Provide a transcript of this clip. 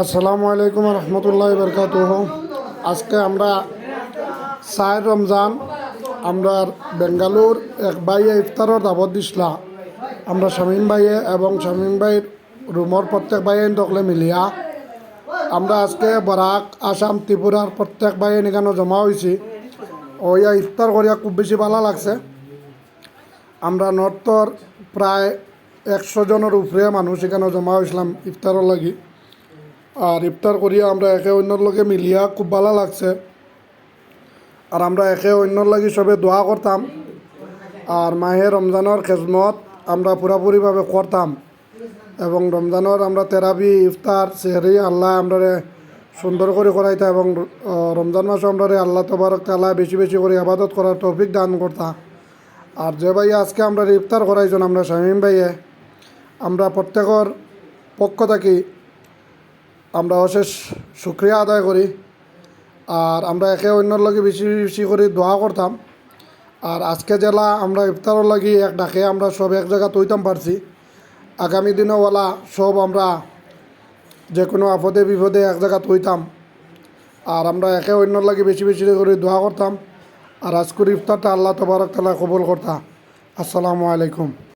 আসসালামু আলাইকুম রহমতুল্লাহ বরকাতুহ। আজকে আমরা 4 রমজান আমরা বেঙ্গালুর এক ভাইয়ে ইফতারের দাবত দিছিলা। আমরা শামীম ভাইয়ে এবং শামীম ভাইয়ের রুমর প্রত্যেক ভাইয়ে দখলে মিলিয়া আমরা আজকে বরাক আসাম ত্রিপুরার প্রত্যেক ভাইয়ে এখানে জমা হয়েছি। ওইয়া ইফতার করিয়া খুব বেশি ভালো লাগছে। আমরা নর্থর প্রায় 100 জনের উপরে মানুষ এখানে জমা হয়েছিলাম ইফতারের লাগি। আর ইফতার করিয়া আমরা একে অন্যর লগে মিলিয়া খুব ভালো লাগছে। আর আমরা একে অন্যর লাগি সবে দোয়া করতাম। আর মাহে রমজানের খেজমত আমরা পুরাপুরিভাবে করতাম এবং রমজানের আমরা তেরাবি ইফতার সেহরি আল্লাহ আমরা সুন্দর করে করাইতা এবং রমজান মাসে আমরা আল্লাহ তবারক তাআলা বেশি বেশি করে ইবাদত করার তৌফিক দান করতা। আর যে ভাই আজকে আমরা ইফতার করাইছেন আমরা শামীম ভাইয়ে, আমরা প্রত্যেকের পক্ষ থাকি আমরা অশেষ শুক্রিয়া আদায় করি। আর আমরা একে অন্যর লগে বেশি বেশি করে দোয়া করতাম। আর আজকে জেলা আমরা ইফতারের লাগি এক ডাকে আমরা সব এক জায়গা তৈতাম পারছি। আগামী দিনও ওলা সব আমরা যে কোনো আপদে বিপদে এক জায়গা তৈতাম। আর আমরা একে অন্যর লাগি বেশি বেশি করে দোয়া করতাম। আর আজকের ইফতারটা আল্লাহ তবারক তাআলা কবুল করতা। আসসালামু আলাইকুম।